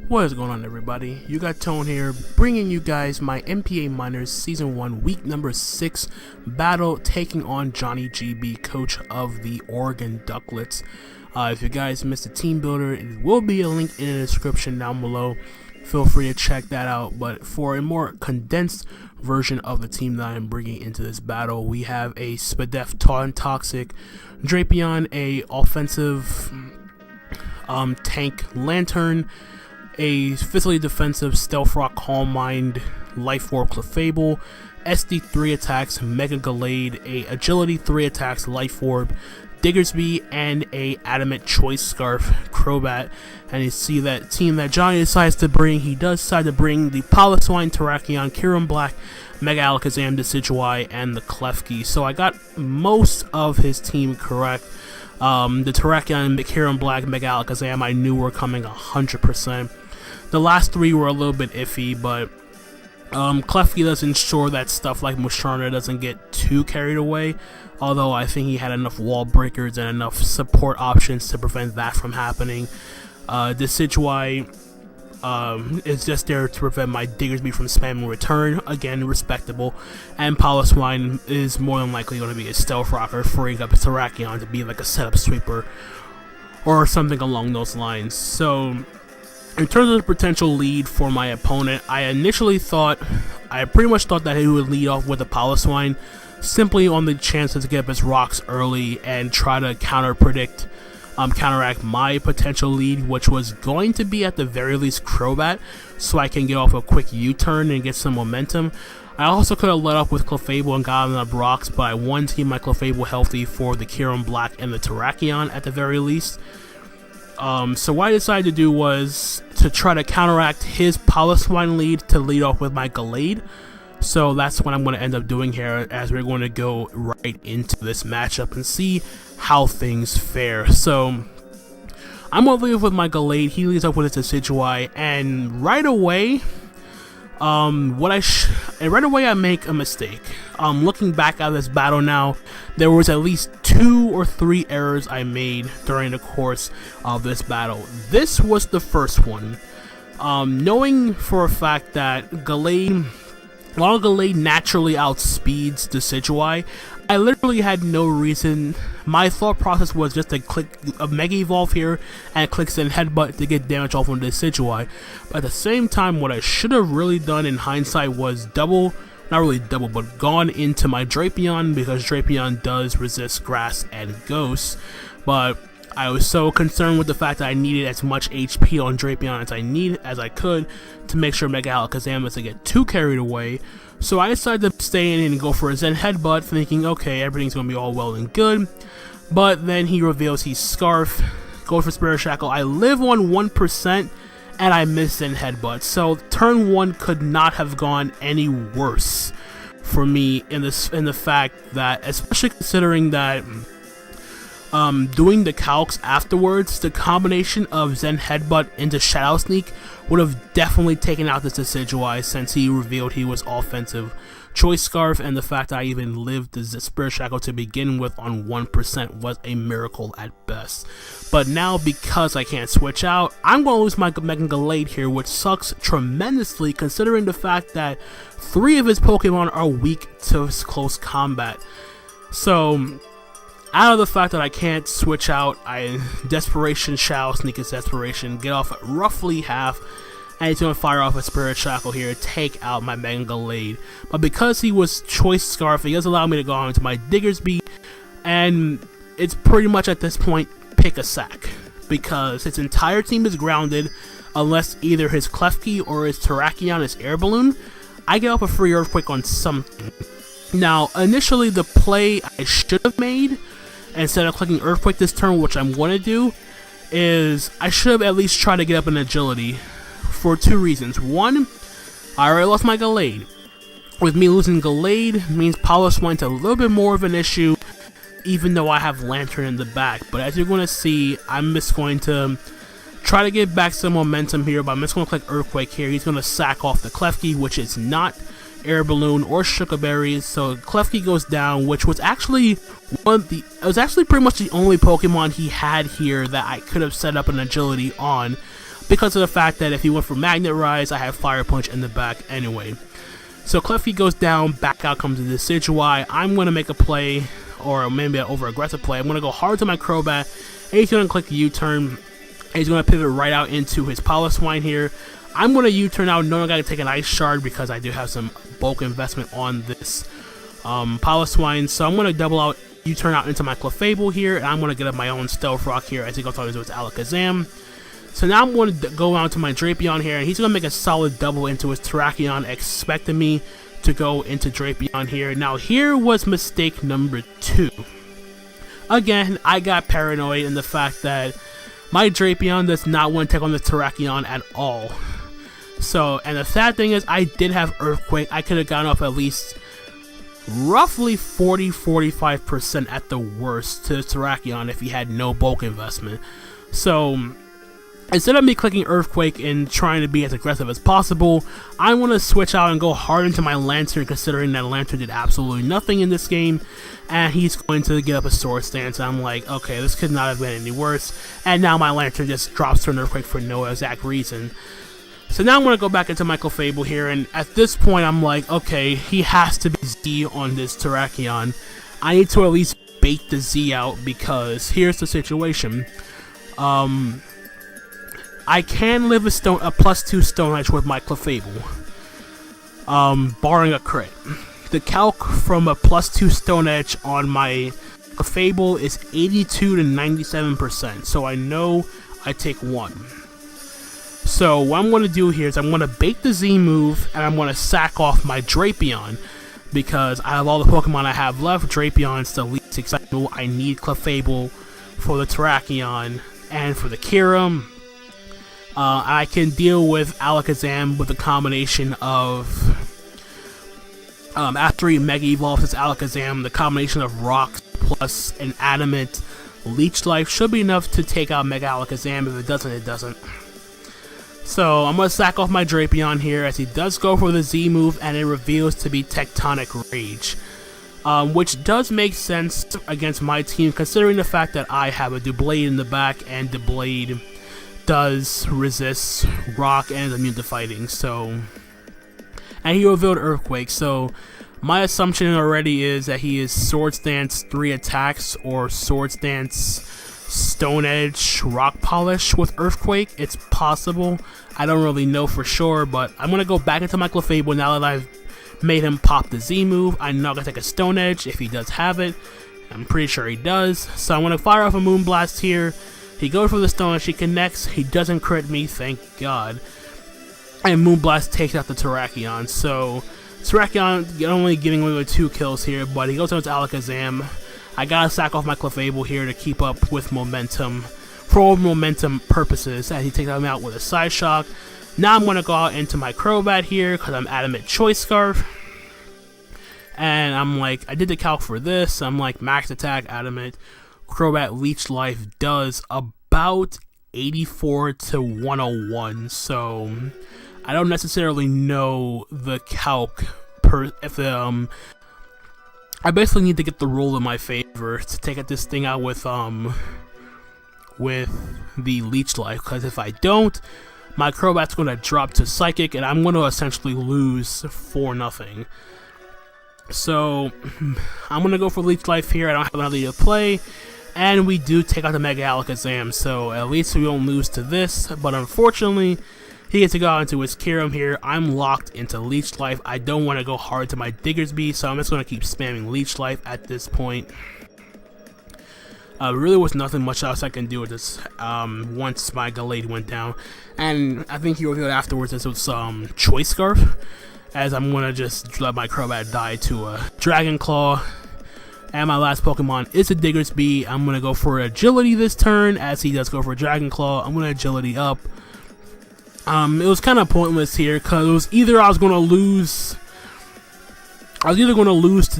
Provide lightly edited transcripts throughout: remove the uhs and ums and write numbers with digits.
What is going on, everybody? You got Tone here, bringing you guys my NPA Minors Season 1 Week Number 6 battle, taking on Johnny GB, coach of the Oregon Duckletts. If you guys missed the team builder, it will be a link in the description down below. Feel free to check that out. But for a more condensed version of the team that I'm bringing into this battle, we have a Spadef Toxic, Terrakion, a offensive tank Lantern, a physically defensive Stealth Rock, Calm Mind, Life Orb, Clefable, SD 3 attacks, Mega Gallade, a Agility 3 attacks, Life Orb, Diggersby, and a Adamant Choice Scarf, Crobat. And you see that team that Johnny decides to bring. He does decide to bring the Piloswine, Terrakion, Kyurem-Black, Mega Alakazam, Decidueye, and the Klefki. So I got most of his team correct. The Terrakion, Kyurem-Black, Mega Alakazam I knew were coming 100%. The last three were a little bit iffy, but Klefki does ensure that stuff like Musharna doesn't get too carried away, although I think he had enough wall breakers and enough support options to prevent that from happening. Decidueye is just there to prevent my Diggersby from spamming return, again respectable, and Piloswine is more than likely going to be a Stealth Rocker, freeing up a Terrakion to be like a setup sweeper or something along those lines. So in terms of the potential lead for my opponent, I pretty much thought that he would lead off with a Piloswine, simply on the chances to get up his rocks early and try to counteract my potential lead, which was going to be at the very least Crobat, so I can get off a quick U-turn and get some momentum. I also could have let up with Clefable and gotten up rocks, but I wanted to keep my Clefable healthy for the Kyurem-Black and the Terrakion at the very least. So what I decided to do was to try to counteract his Piloswine lead to lead off with my Gallade. So that's what I'm going to end up doing here, as we're going to go right into this matchup and see how things fare. So I'm going to lead with my Gallade. He leads up with his Decidueye, and right away I make a mistake. Looking back at this battle now, there was at least 2 or 3 errors I made during the course of this battle. This was the first one. Knowing for a fact that while Gallade naturally outspeeds Decidueye, I literally had no reason. My thought process was just to click a Mega Evolve here and click Zen Headbutt to get damage off on Decidueye. But at the same time, what I should have really done in hindsight was not really double, but gone into my Terrakion, because Terrakion does resist Grass and Ghosts. But I was so concerned with the fact that I needed as much HP on Terrakion as I could to make sure Mega Alakazam doesn't get too carried away. So I decided to stay in and go for a Zen Headbutt, thinking, okay, everything's going to be all well and good. But then he reveals he's Scarf, goes for Spirit Shackle. I live on 1%, and I miss Zen Headbutt. So turn 1 could not have gone any worse for me in the fact that, especially considering that doing the calcs afterwards, the combination of Zen Headbutt into Shadow Sneak would have definitely taken out this Decidueye, since he revealed he was offensive. Choice Scarf and the fact that I even lived the Spirit Shackle to begin with on 1% was a miracle at best. But now, because I can't switch out, I'm going to lose my Mega Gallade here, which sucks tremendously considering the fact that 3 of his Pokemon are weak to close combat. So out of the fact that I can't switch out, I Desperation, Shadow Sneak is Desperation, get off at roughly half, and he's going to fire off a Spirit Shackle here to take out my Mega Gallade. But because he was Choice Scarf, he does allow me to go on to my Diggersby, and it's pretty much at this point pick a sack, because his entire team is grounded unless either his Klefki or his Terrakion is Air Balloon. I get off a free Earthquake on something. Now, initially the play I should have made, instead of clicking Earthquake this turn, which I'm going to do, is I should have at least tried to get up an Agility for 2 reasons. One, I already lost my Gallade. With me losing Gallade means Piloswine's a little bit more of an issue, even though I have Lantern in the back. But as you're going to see, I'm just going to try to get back some momentum here, but I'm just going to click Earthquake here. He's going to sack off the Klefki, which is not Air Balloon or Sugar Berries, so Klefki goes down, which was actually pretty much the only Pokemon he had here that I could have set up an Agility on. because of the fact that if he went for Magnet Rise, I have Fire Punch in the back anyway. So Klefki goes down, back out comes the Decidueye. I'm going to make a play, or maybe an over-aggressive play. I'm going to go hard to my Crobat, and he's going to click U-turn. He's going to pivot right out into his Piloswine here. I'm going to U-turn out, knowing I got to take an Ice Shard because I do have some bulk investment on this Piloswine. So I'm going to double out, U-turn out into my Clefable here, and I'm going to get up my own Stealth Rock here as he goes on to his Alakazam. So now I'm going to go on to my Drapion here, and he's going to make a solid double into his Terrakion, expecting me to go into Drapion here. Now here was mistake number 2. Again, I got paranoid in the fact that my Drapion does not want to take on the Terrakion at all. So, and the sad thing is, I did have Earthquake. I could have gotten off at least roughly 40-45% at the worst to Terrakion if he had no bulk investment. So instead of me clicking Earthquake and trying to be as aggressive as possible, I want to switch out and go hard into my Lantern, considering that Lantern did absolutely nothing in this game, and he's going to get up a Swords Dance. I'm like, okay, this could not have been any worse, and now my Lantern just drops to an Earthquake for no exact reason. So now I'm going to go back into my Clefable here, and at this point I'm like, okay, he has to be Z on this Terrakion. I need to at least bait the Z out, because here's the situation. I can live a +2 Stone Edge with my Clefable, barring a crit. The calc from a +2 Stone Edge on my Clefable is 82 to 97%, so I know I take 1. So what I'm going to do here is I'm going to bait the Z move, and I'm going to sack off my Drapion, because out of all the Pokemon I have left, Drapion's the least excitable. I need Clefable for the Terrakion and for the Kyurem. I can deal with Alakazam with a combination of, after he Mega Evolves his Alakazam, the combination of Rocks plus an Adamant Leech Life should be enough to take out Mega Alakazam. If it doesn't, it doesn't. So I'm going to sack off my Drapion here as he does go for the Z move, and it reveals to be Tectonic Rage. Which does make sense against my team, considering the fact that I have a Doublade in the back, and Doublade does resist rock and is immune to fighting. So, and he revealed Earthquake, so my assumption already is that he is Swords Dance 3 attacks, or Swords Dance Stone Edge Rock Polish with Earthquake. It's possible, I don't really know for sure, but I'm going to go back into my Clefable now that I've made him pop the Z move. I'm not going to take a Stone Edge if he does have it. I'm pretty sure he does, so I'm going to fire off a Moonblast here. He goes for the Stone Edge, he connects, he doesn't crit me, thank God. And Moonblast takes out the Terrakion, so Terrakion only getting away with 2 kills here, but he goes on his Alakazam. I gotta sack off my Clefable here to keep up with momentum, for momentum purposes, as he takes him out with a Side Shock. Now I'm gonna go out into my Crobat here, because I'm Adamant Choice Scarf. And I'm like, I did the calc for this, I'm like, max attack, Adamant. Crobat Leech Life does about 84 to 101, so I don't necessarily know the calc I basically need to get the roll in my favor to take this thing out with the Leech Life, because if I don't, my Crobat's going to drop to Psychic, and I'm going to essentially lose for nothing. So I'm going to go for Leech Life here. I don't have another to play. And we do take out the Mega Alakazam, so at least we don't lose to this. But unfortunately, he gets to go out into his Kyurem here. I'm locked into Leech Life. I don't want to go hard to my Diggersby, so I'm just going to keep spamming Leech Life at this point. Really was nothing much else I can do with this once my Gallade went down. And I think he revealed afterwards this was Choice Scarf, as I'm going to just let my Crobat die to a Dragon Claw. And my last Pokemon is a Diggersby. I'm going to go for Agility this turn, as he does go for Dragon Claw. I'm going to Agility up. It was kind of pointless here, because it was either I was going to lose to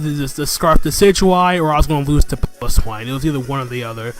the Scarf Decidueye, or I was going to lose to Piloswine. It was either one or the other.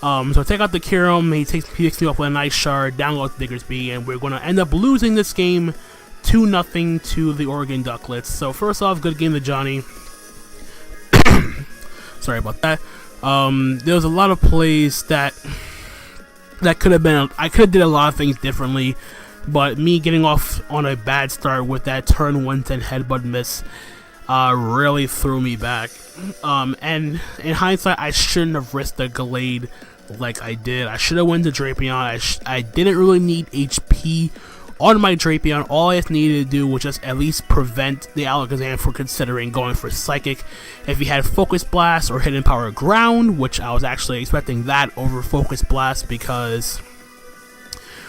So I take out the Kyurem, he picks me up with a nice shard, down goes Diggersby, and we're going to end up losing this game 2-0 to the Oregon Duckletts. So first off, good game to Johnny. Sorry about that. There was a lot of plays that that could have been, I could have did a lot of things differently, but me getting off on a bad start with that turn 110 headbutt miss really threw me back. And in hindsight, I shouldn't have risked the Gallade like I did. I should have went to Terrakion. I didn't really need HP on my Terrakion. All I just needed to do was just at least prevent the Alakazam from considering going for Psychic. If he had Focus Blast or Hidden Power Ground, which I was actually expecting that over Focus Blast, because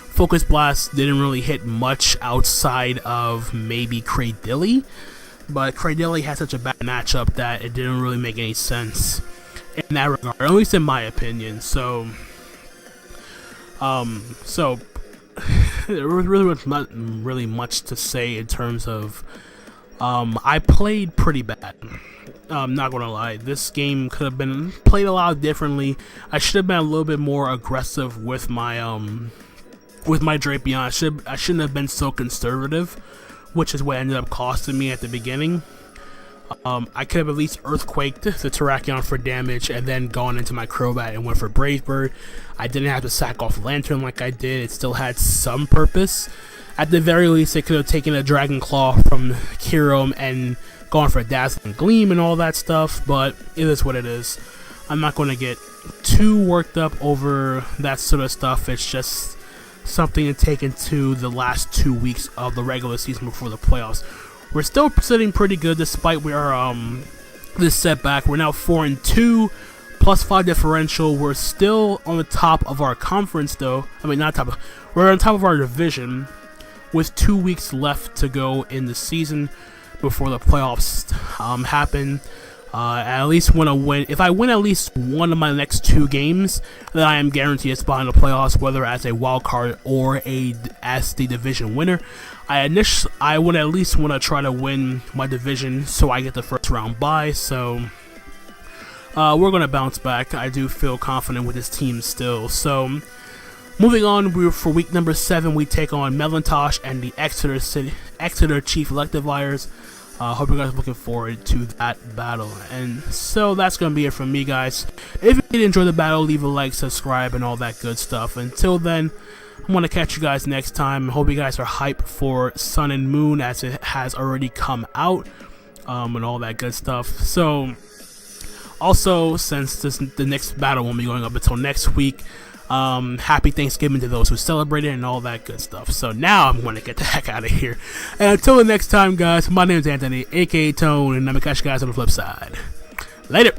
Focus Blast didn't really hit much outside of maybe Cradilly, but Cradilly had such a bad matchup that it didn't really make any sense in that regard, at least in my opinion. So there was not really much to say in terms of I played pretty bad. I'm not gonna lie, this game could have been played a lot differently. I should have been a little bit more aggressive with my Drapion. I shouldn't have been so conservative, which is what ended up costing me at the beginning. I could have at least Earthquaked the Terrakion for damage and then gone into my Crobat and went for Brave Bird. I didn't have to sack off Lantern like I did. It still had some purpose. At the very least, it could have taken a Dragon Claw from Kyurem and gone for Dazzling Gleam and all that stuff, but it is what it is. I'm not going to get too worked up over that sort of stuff. It's just something to take into the last 2 weeks of the regular season before the playoffs. We're still sitting pretty good despite this setback. We're now 4-2, +5 differential. We're still on the top of our conference, though. I mean, not top. We're on top of our division, with 2 weeks left to go in the season before the playoffs happen. At least want to win. If I win at least one of my next 2 games, then I am guaranteed a spot in the playoffs, whether as a wild card or as the division winner. I would at least want to try to win my division so I get the first round bye. So we're gonna bounce back. I do feel confident with this team still. So moving on, for week number 7, we take on Melantosh and the Exeter Chief Electivires. Hope you guys are looking forward to that battle. And so that's going to be it from me, guys. If you did enjoy the battle, leave a like, subscribe, and all that good stuff. Until then, I'm going to catch you guys next time. Hope you guys are hyped for Sun and Moon as it has already come out, and all that good stuff. So, also, since the next battle won't be going up until next week, happy Thanksgiving to those who celebrate it and all that good stuff. So now I'm going to get the heck out of here. And until the next time, guys, my name is Anthony, aka Tone, and I'm going to catch you guys on the flip side. Later.